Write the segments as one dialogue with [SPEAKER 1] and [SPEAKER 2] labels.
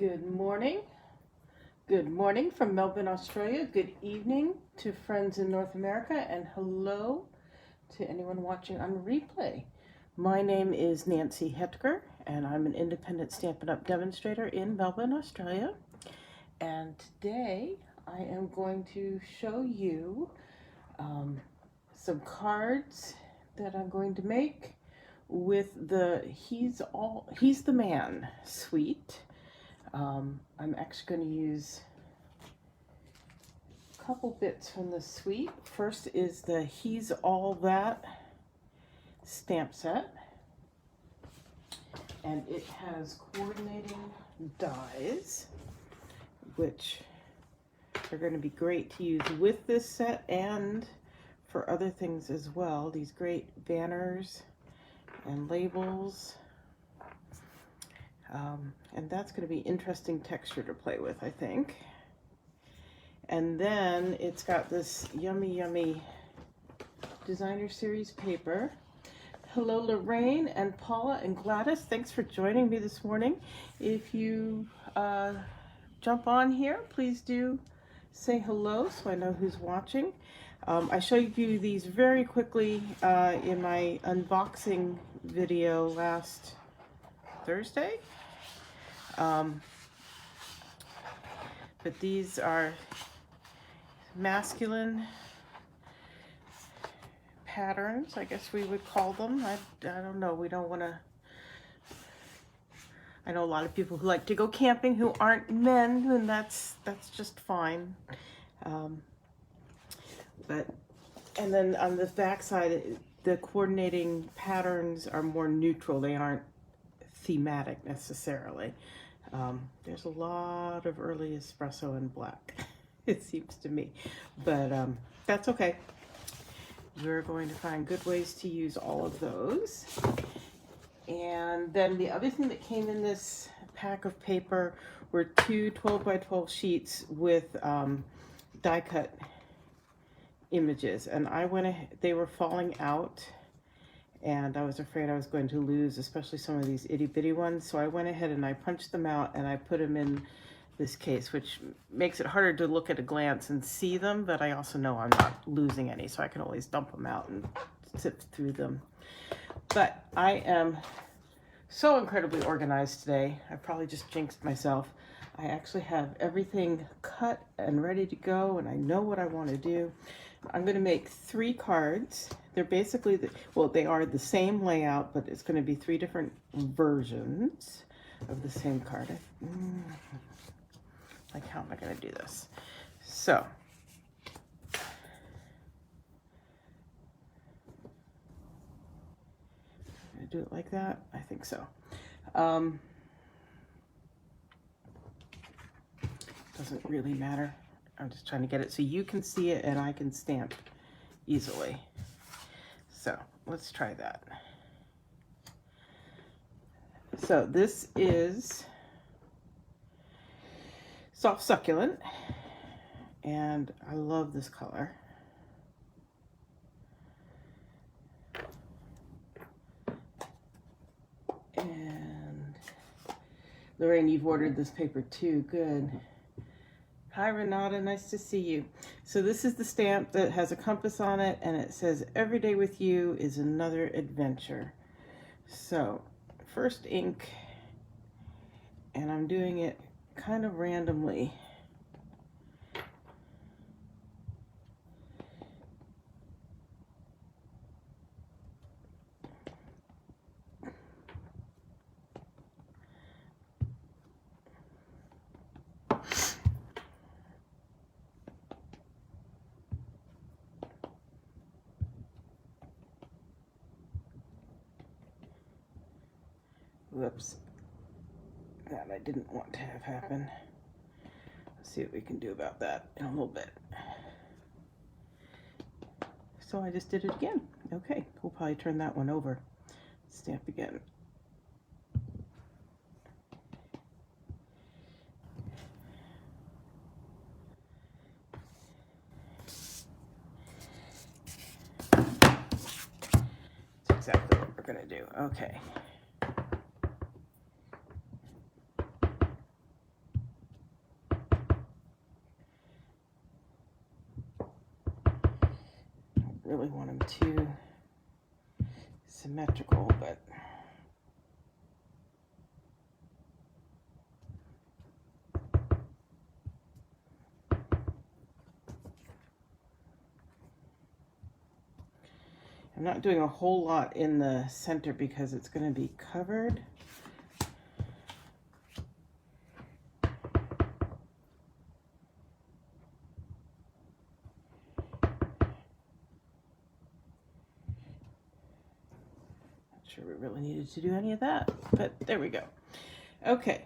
[SPEAKER 1] Good morning. Good morning from Melbourne, Australia. Good evening to friends in North America, and hello to anyone watching on replay. My name is Nancy Hetker, and I'm an independent Stampin' Up! Demonstrator in Melbourne, Australia. And today I am going to show you some cards that I'm going to make with the He's the Man suite. I'm actually going to use a couple bits from the suite. First is the He's All That stamp set, and it has coordinating dies, which are going to be great to use with this set and for other things as well. These great banners and labels. And that's going to be interesting texture to play with, I think. And then it's got this yummy designer series paper. Hello Lorraine and Paula and Gladys, thanks for joining me this morning. If you jump on here, please do say hello so I know who's watching. I showed you these very quickly in my unboxing video last Thursday. But these are masculine patterns, I guess we would call them. I don't know, we don't want to... I know a lot of people who like to go camping who aren't men, and that's just fine. And then on the back side, the coordinating patterns are more neutral. They aren't thematic necessarily. There's a lot of early espresso in black, it seems to me, but that's okay. We're going to find good ways to use all of those. And then the other thing that came in this pack of paper were two 12 by 12 sheets with die cut images, and they were falling out, and I was afraid I was going to lose, especially some of these itty bitty ones. So I went ahead and I punched them out and I put them in this case, which makes it harder to look at a glance and see them, but I also know I'm not losing any, so I can always dump them out and sift through them. But I am so incredibly organized today. I probably just jinxed myself. I actually have everything cut and ready to go, and I know what I want to do. I'm going to make 3 cards. They're basically, they are the same layout, but it's going to be 3 different versions of the same card. Like, how am I going to do this? So, I'm going to do it like that. I think so. Doesn't really matter. I'm just trying to get it so you can see it and I can stamp easily. So let's try that. So this is Soft Succulent, and I love this color. And Lorraine, you've ordered this paper too. Good. Hi Renata, nice to see you. So this is the stamp that has a compass on it, and it says, "Every day with you is another adventure." So first ink, and I'm doing it kind of randomly. Whoops, that I didn't want to have happen. Let's see what we can do about that in a little bit. So I just did it again. Okay, we'll probably turn that one over. Stamp again. That's exactly what we're gonna do. Okay. really want them too symmetrical, but I'm not doing a whole lot in the center because it's going to be covered. Sure we really needed to do any of that, but there we go. Okay.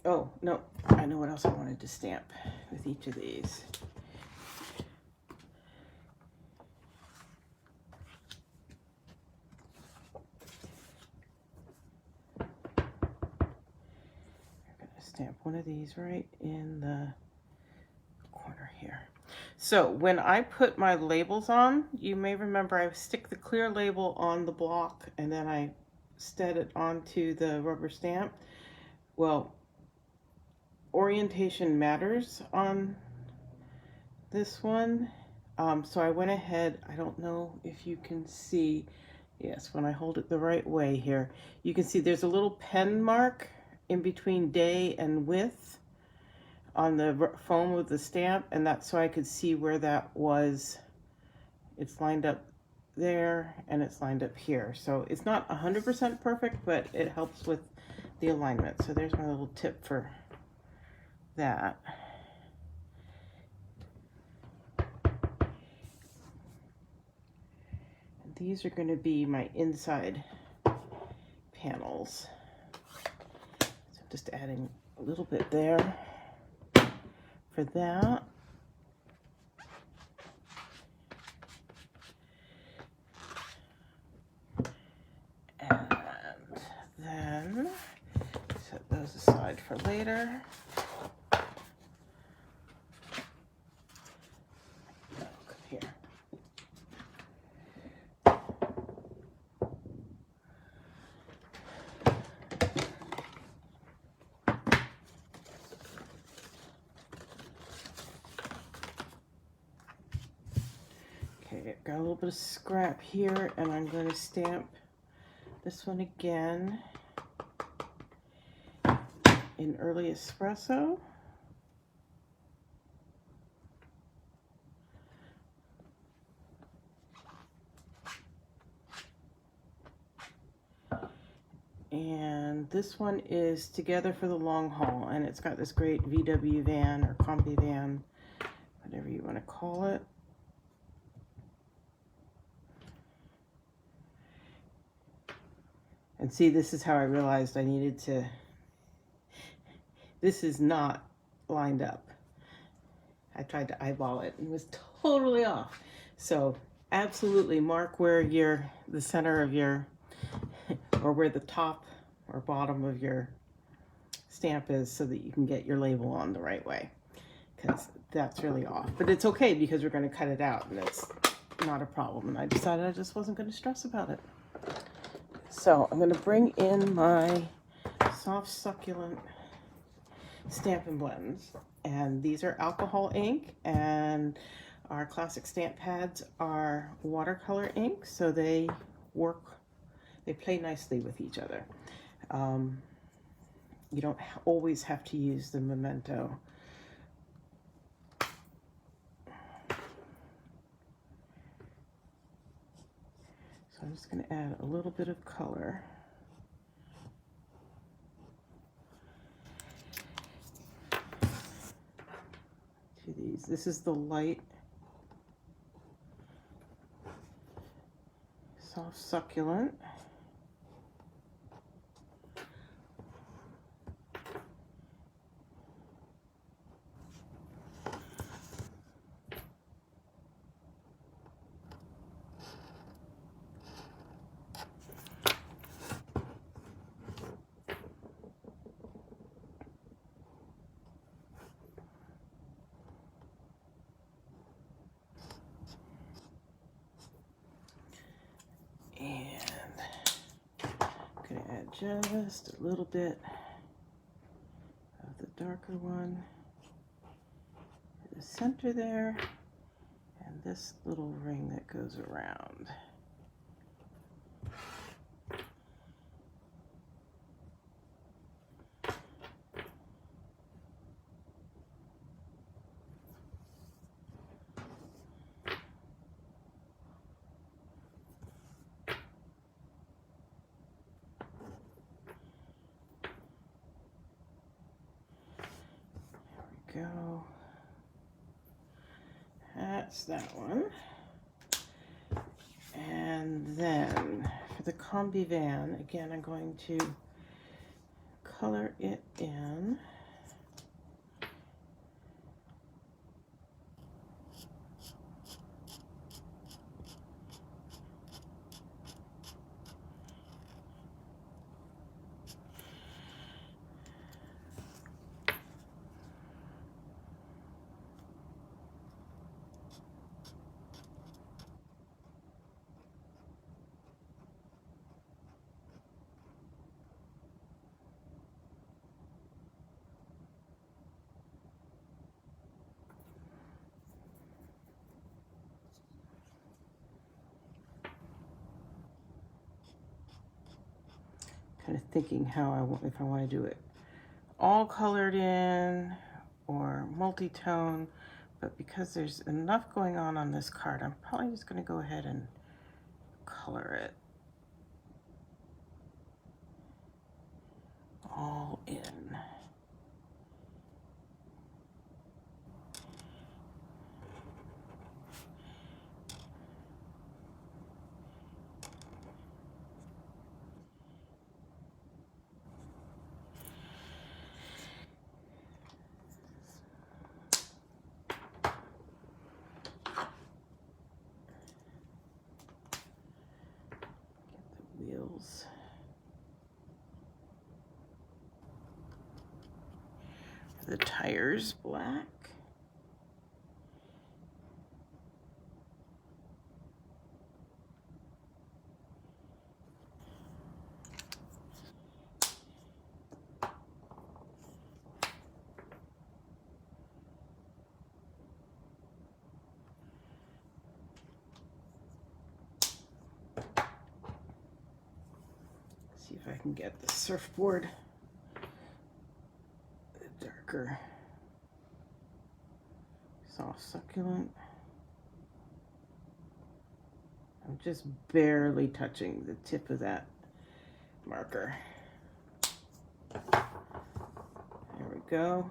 [SPEAKER 1] Oh, no, I know what else I wanted to stamp with each of these. I'm going to stamp one of these right in the corner here. So when I put my labels on, you may remember I stick the clear label on the block and then I set it onto the rubber stamp. Well, orientation matters on this one. So I went ahead, I don't know if you can see, yes, when I hold it the right way here, you can see there's a little pen mark in between day and width on the foam of the stamp, and that's so I could see where that was. It's lined up there and it's lined up here. So it's not 100% perfect, but it helps with the alignment. So there's my little tip for that. And these are going to be my inside panels. So I'm just adding a little bit there for that. And then set those aside for later. Look here. Okay, got a little bit of scrap here, and I'm going to stamp this one again in Early Espresso. And this one is Together for the Long Haul, and it's got this great VW van or Combi van, whatever you want to call it. And see, this is how I realized I needed to, this is not lined up. I tried to eyeball it and it was totally off. So absolutely mark where the center of your, or where the top or bottom of your stamp is so that you can get your label on the right way, because that's really off. But it's okay because we're going to cut it out and it's not a problem. And I decided I just wasn't going to stress about it. So I'm going to bring in my Soft Succulent Stampin' Blends, and these are alcohol ink, and our classic stamp pads are watercolor ink, so they play nicely with each other. You don't always have to use the Memento. So I'm just going to add a little bit of color. To these. This is the light Soft Succulent. Just a little bit of the darker one in the center there, and this little ring that goes around. There we go. That's that one. And then for the Combi Van, again, I'm going to color it in. Kind of thinking how if I want to do it all colored in or multi-tone, but because there's enough going on this card, I'm probably just going to go ahead and color it all in. Wheels. The tires black. See if I can get the surfboard darker. Soft succulent. I'm just barely touching the tip of that marker. There we go.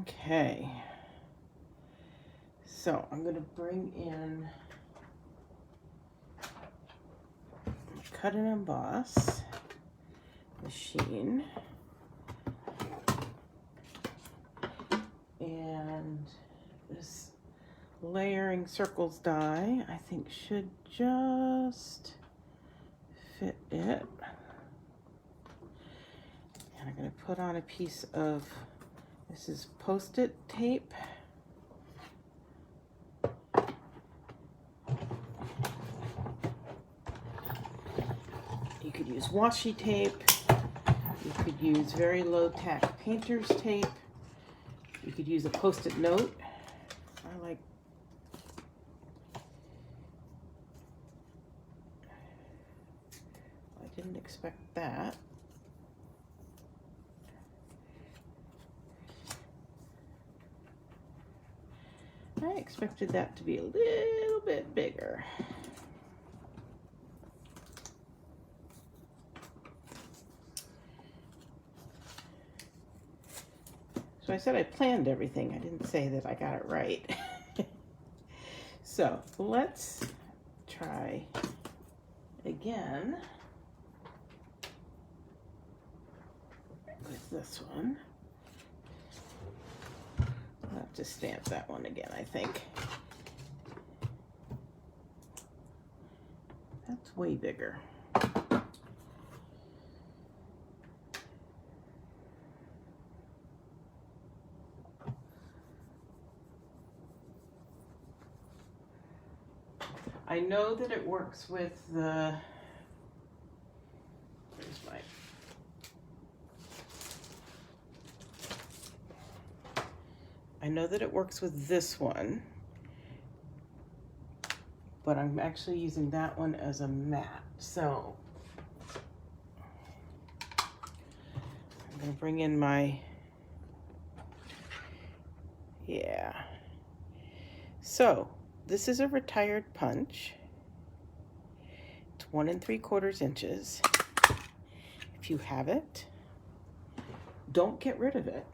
[SPEAKER 1] Okay. So I'm going to bring in cut and emboss machine and this layering circles die I think should just fit it. And I'm going to put on a piece of, this is Post-it tape. You could use washi tape. You could use very low tack painter's tape. You could use a Post-it note. I didn't expect that. I expected that to be a little bit bigger. So I said I planned everything. I didn't say that I got it right. So let's try again with this one. I'll have to stamp that one again, I think. That's way bigger. I know that it works with the, where's my, I know that it works with this one, but I'm actually using that one as a mat. So I'm gonna bring in my, yeah. So this is a retired punch. It's 1 3/4 inches. If you have it, don't get rid of it.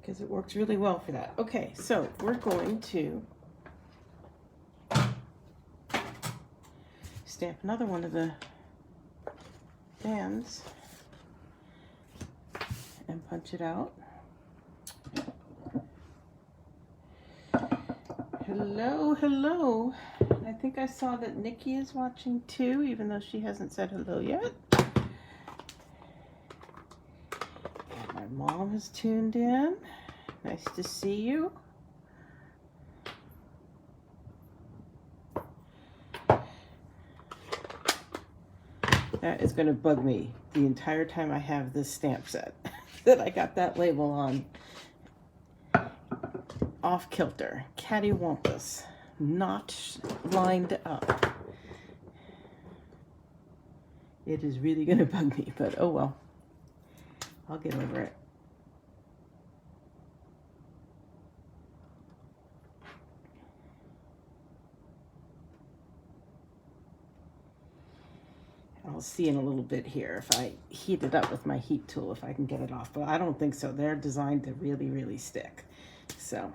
[SPEAKER 1] Because it works really well for that. Okay, so we're going to stamp another one of the bands and punch it out. Hello, hello. I think I saw that Nikki is watching too, even though she hasn't said hello yet. And my mom has tuned in. Nice to see you. That is going to bug me the entire time I have this stamp set that I got that label on. Off kilter, cattywampus, not lined up. It is really going to bug me, but oh well. I'll get over it. I'll see in a little bit here if I heat it up with my heat tool, if I can get it off, but I don't think so. They're designed to really, really stick. So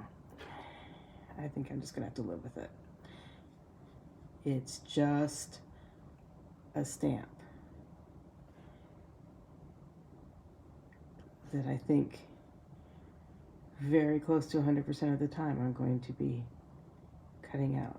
[SPEAKER 1] I think I'm just gonna have to live with it. It's just a stamp that I think very close to 100% of the time I'm going to be cutting out.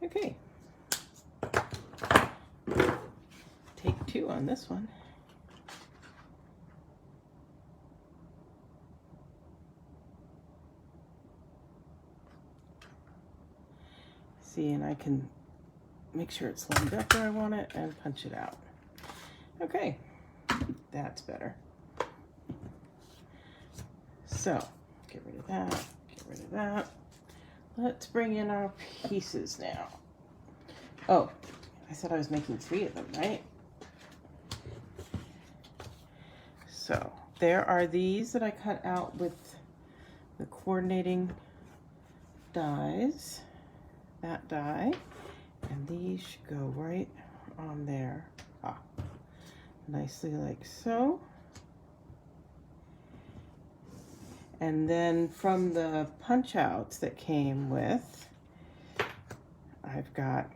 [SPEAKER 1] Okay, take 2 on this one. See, and I can make sure it's lined up where I want it and punch it out. Okay, that's better. So, get rid of that, get rid of that. Let's bring in our pieces now. Oh, I said I was making 3 of them, right? So there are these that I cut out with the coordinating dies, that die, and these should go right on there. Nicely like so. And then from the punch outs that came with, I've got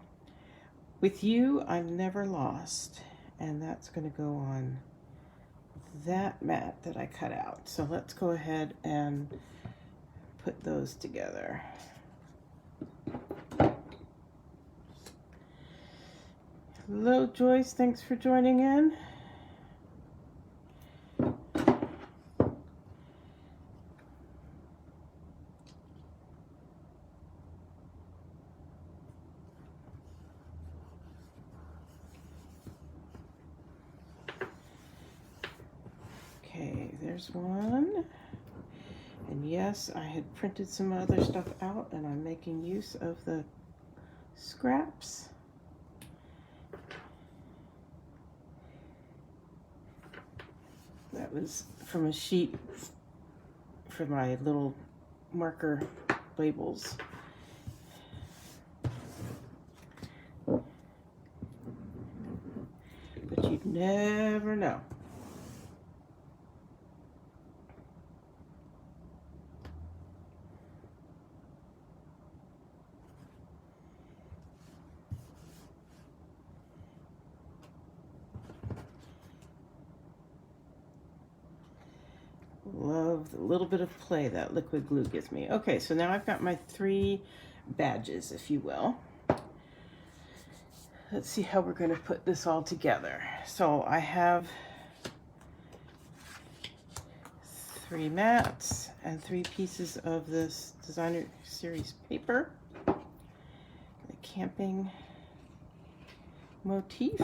[SPEAKER 1] With You I'm Never Lost, and that's going to go on that mat that I cut out. So let's go ahead and put those together. Hello Joyce, thanks for joining in. There's one. And yes, I had printed some other stuff out and I'm making use of the scraps. That was from a sheet for my little marker labels. You never know. Love the little bit of play that liquid glue gives me. Okay, so now I've got my 3 badges, if you will. Let's see how we're going to put this all together. So I have 3 mats and 3 pieces of this designer series paper. The camping motif.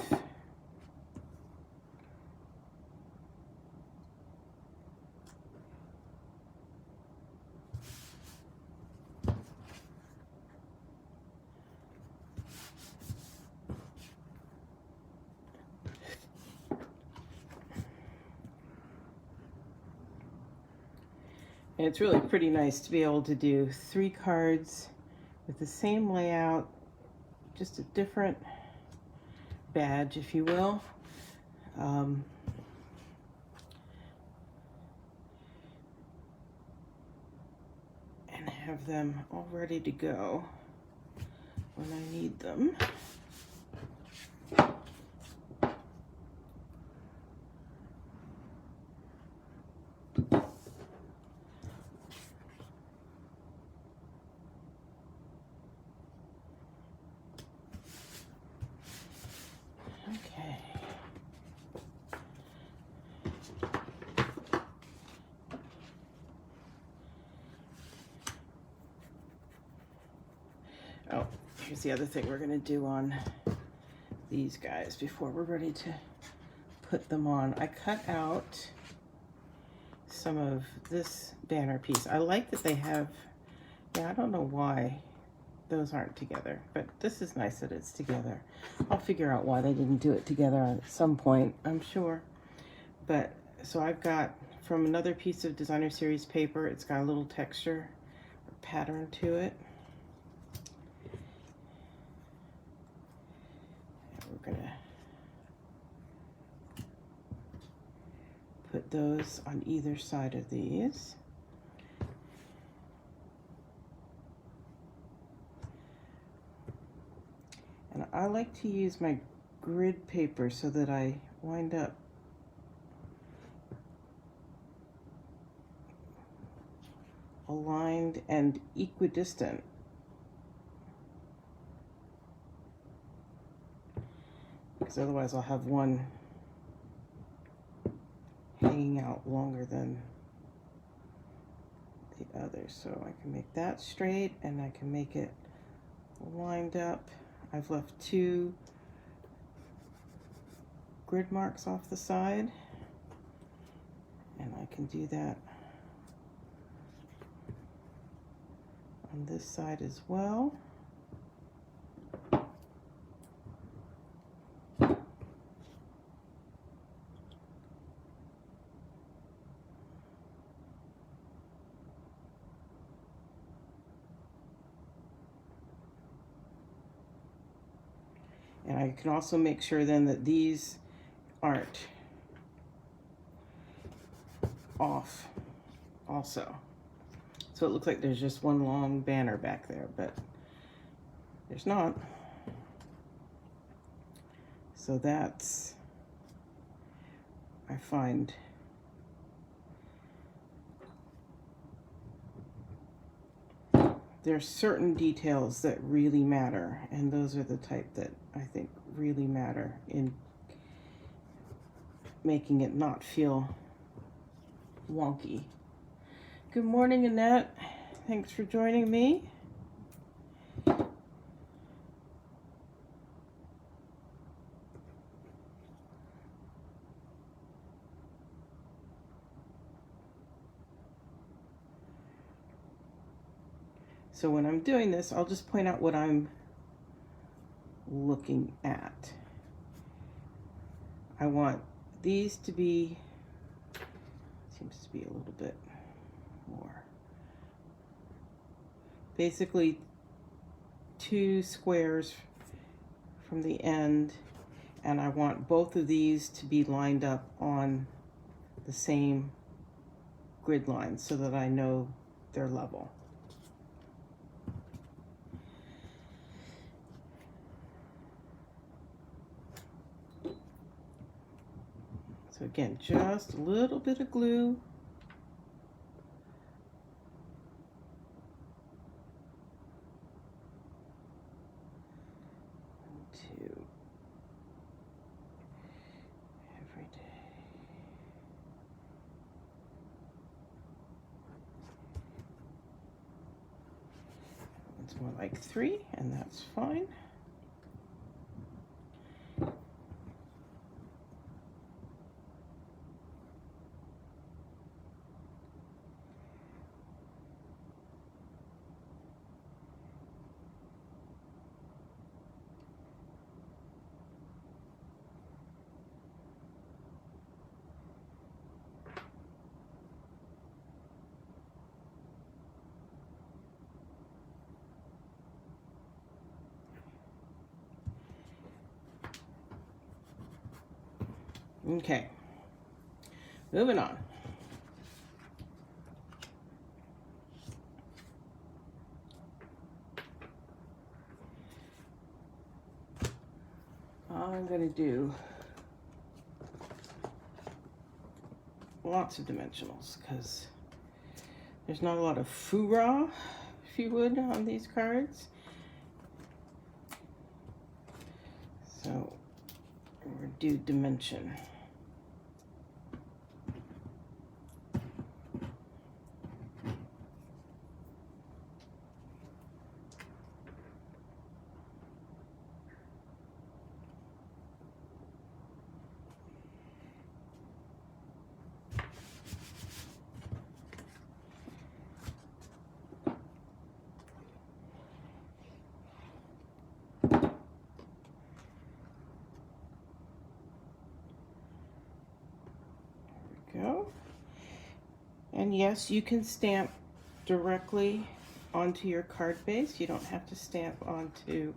[SPEAKER 1] And it's really pretty nice to be able to do 3 cards with the same layout, just a different badge, if you will. And have them all ready to go when I need them. Oh, here's the other thing we're going to do on these guys before we're ready to put them on. I cut out some of this banner piece. I like that they have, yeah, I don't know why those aren't together, but this is nice that it's together. I'll figure out why they didn't do it together at some point, I'm sure. But so I've got from another piece of designer series paper, it's got a little texture or pattern to it. We're gonna put those on either side of these. And I like to use my grid paper so that I wind up aligned and equidistant. Because otherwise I'll have one hanging out longer than the other. So I can make that straight and I can make it lined up. I've left 2 grid marks off the side, and I can do that on this side as well. And I can also make sure then that these aren't off also. So it looks like there's just one long banner back there, but there's not. So that's, I find, there's certain details that really matter, and those are the type that I think really matter in making it not feel wonky. Good morning, Annette. Thanks for joining me. So when I'm doing this, I'll just point out what I'm looking at. I want these to be, seems to be a little bit more. Basically 2 squares from the end, and I want both of these to be lined up on the same grid line so that I know they're level. So again, just a little bit of glue. Two. Every day. It's more like 3, and that's fine. Okay, moving on. I'm going to do lots of dimensionals because there's not a lot of foo-rah, if you would, on these cards. So we're going to do dimension. Go. And yes, you can stamp directly onto your card base. You don't have to stamp onto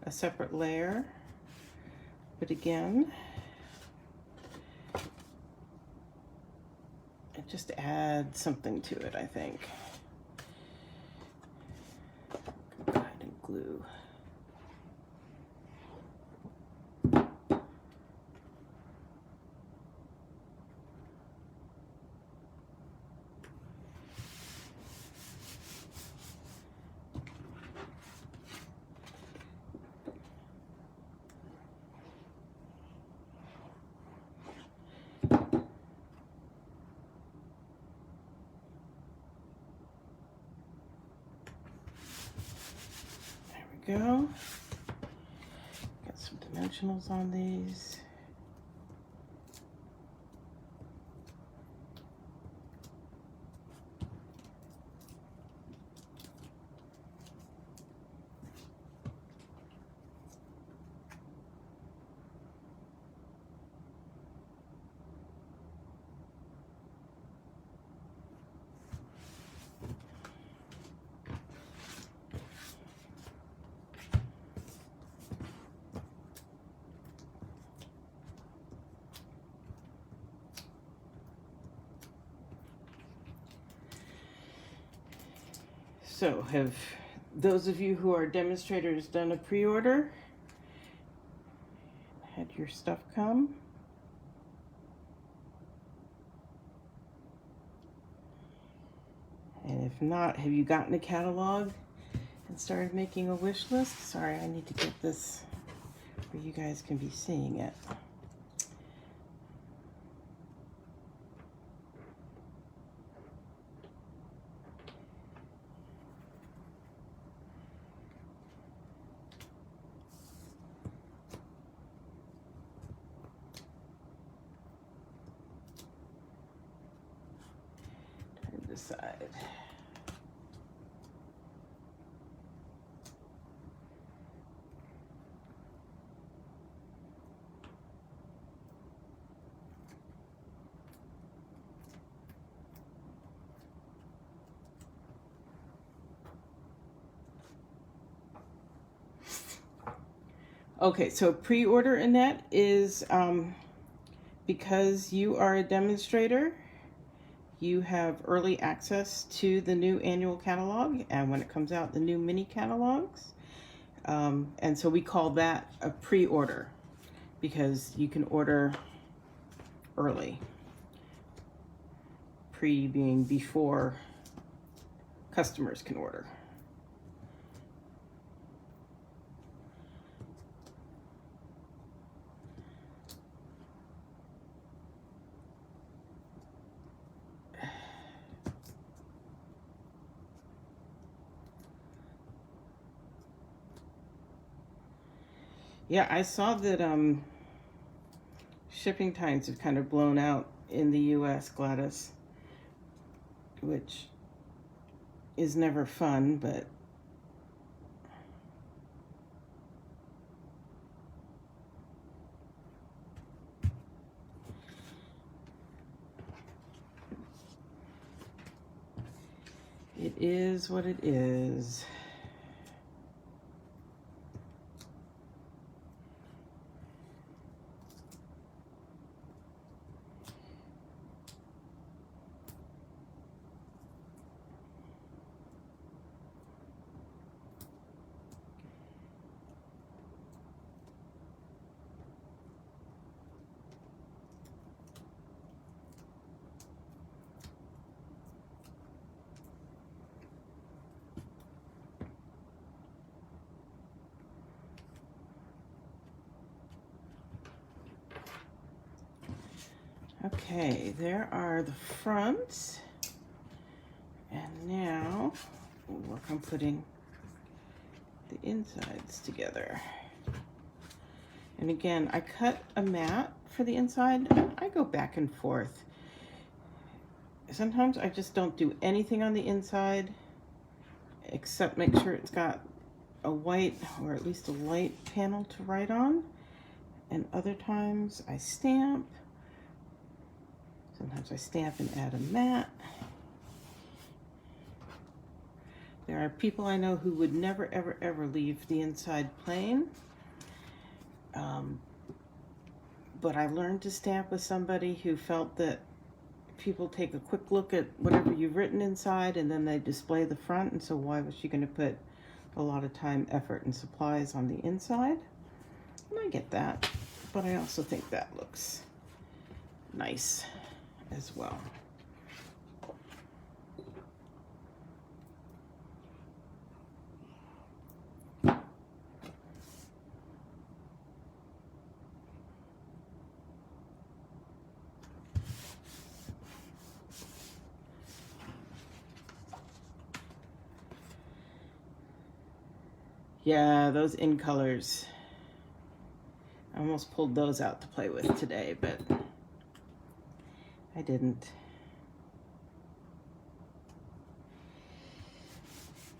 [SPEAKER 1] a separate layer. But again, it just adds something to it, I think. Go ahead and glue. Go. Got some dimensionals on these. So have those of you who are demonstrators done a pre-order? Had your stuff come? And if not, have you gotten a catalog and started making a wish list? Sorry, I need to get this where you guys can be seeing it. Turn this side. Okay, so pre-order, Annette, is because you are a demonstrator, you have early access to the new annual catalog, and when it comes out, the new mini catalogs. And so we call that a pre-order because you can order early. Pre being before customers can order. Yeah, I saw that shipping times have kind of blown out in the US, Gladys, which is never fun, but it is what it is. Okay, there are the fronts. And now we'll work on putting the insides together. And again, I cut a mat for the inside. I go back and forth. Sometimes I just don't do anything on the inside except make sure it's got a white or at least a light panel to write on. And other times I stamp. Sometimes I stamp and add a mat. There are people I know who would never, ever, ever leave the inside plain. But I learned to stamp with somebody who felt that people take a quick look at whatever you've written inside and then they display the front, and so why was she going to put a lot of time, effort, and supplies on the inside? And I get that, but I also think that looks nice as well. Yeah, those in colors. I almost pulled those out to play with today, but I didn't.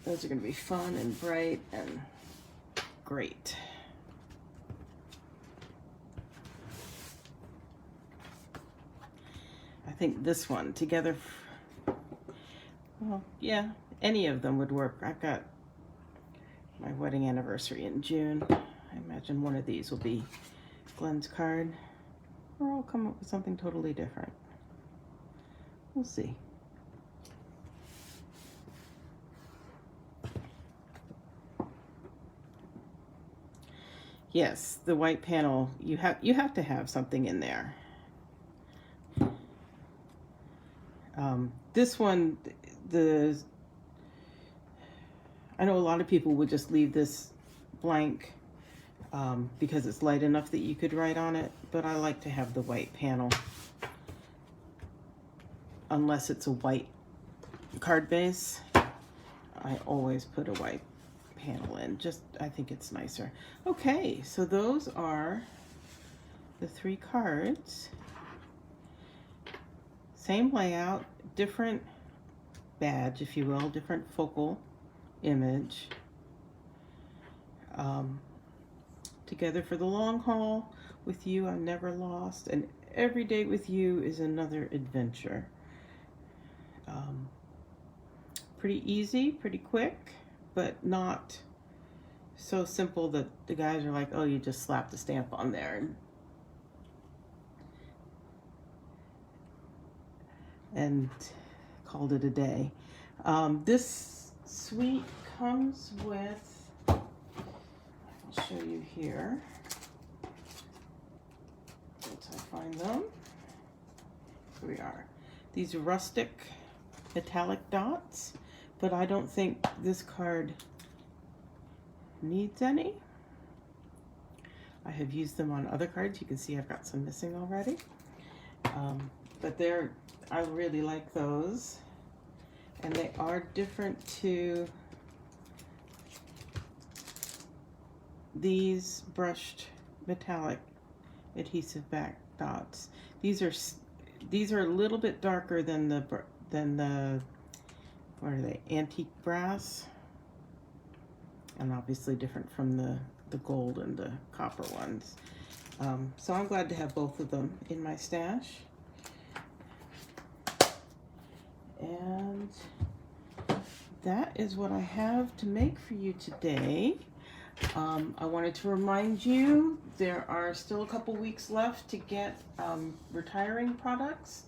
[SPEAKER 1] Those are going to be fun and bright and great. I think this one together, well, yeah, any of them would work. I've got my wedding anniversary in June. I imagine one of these will be Glenn's card, or I'll come up with something totally different. We'll see. Yes, the white panel, you have to have something in there. This one, I know a lot of people would just leave this blank because it's light enough that you could write on it, but I like to have the white panel unless it's a white card base. I always put a white panel in, I think it's nicer. Okay, so those are the 3 cards. Same layout, different badge, if you will, different focal image. Together for the long haul, with you I'm never lost, and every day with you is another adventure. Pretty easy, pretty quick, but not so simple that the guys are like, oh, you just slap the stamp on there and called it a day. This suite comes with, I'll show you here, once I find them. Here we are. These rustic metallic dots, but I don't think this card needs any. I have used them on other cards. You can see I've got some missing already. But I really like those. And they are different to these brushed metallic adhesive back dots. These are a little bit darker than the what are they, antique brass, and obviously different from the gold and the copper ones. So I'm glad to have both of them in my stash. And that is what I have to make for you today. I wanted to remind you there are still a couple weeks left to get retiring products,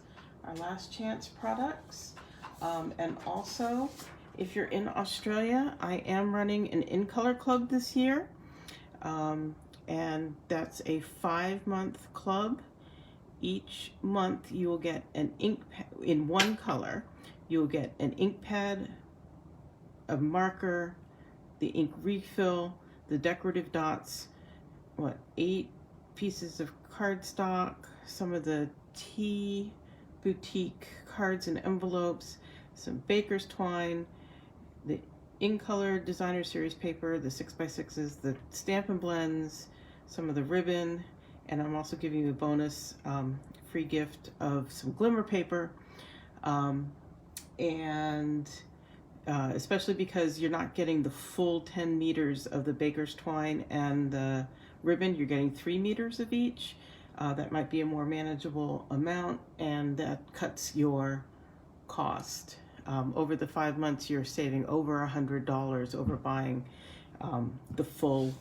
[SPEAKER 1] our last chance products. And also, if you're in Australia, I am running an In Color Club this year. And that's a 5-month club. Each month you will get an ink in one color. You'll get an ink pad, a marker, the ink refill, the decorative dots, 8 pieces of cardstock, some of the tea boutique cards and envelopes, some baker's twine, the In Color Designer Series paper, the 6x6s, the Stampin' Blends, some of the ribbon, and I'm also giving you a bonus free gift of some glimmer paper. Especially because you're not getting the full 10 meters of the baker's twine and the ribbon, you're getting 3 meters of each. That might be a more manageable amount, and that cuts your cost. Over the 5 months, you're saving over $100 over buying the full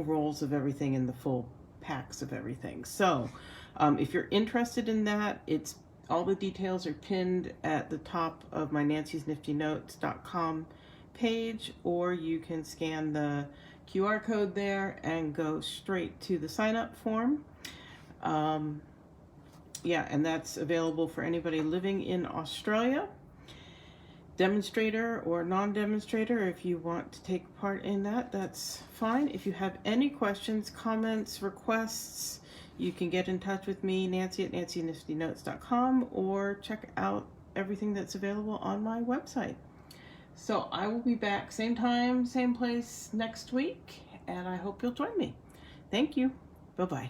[SPEAKER 1] rolls of everything and the full packs of everything. So if you're interested in that, all the details are pinned at the top of my nancysniftynotes.com page, or you can scan the QR code there and go straight to the sign up form. Yeah, and that's available for anybody living in Australia, demonstrator or non-demonstrator. If you want to take part in that, that's fine. If you have any questions, comments, requests, you can get in touch with me, Nancy at nancysniftynotes.com, or check out everything that's available on my website. So I will be back same time, same place next week, and I hope you'll join me. Thank you. Bye-bye.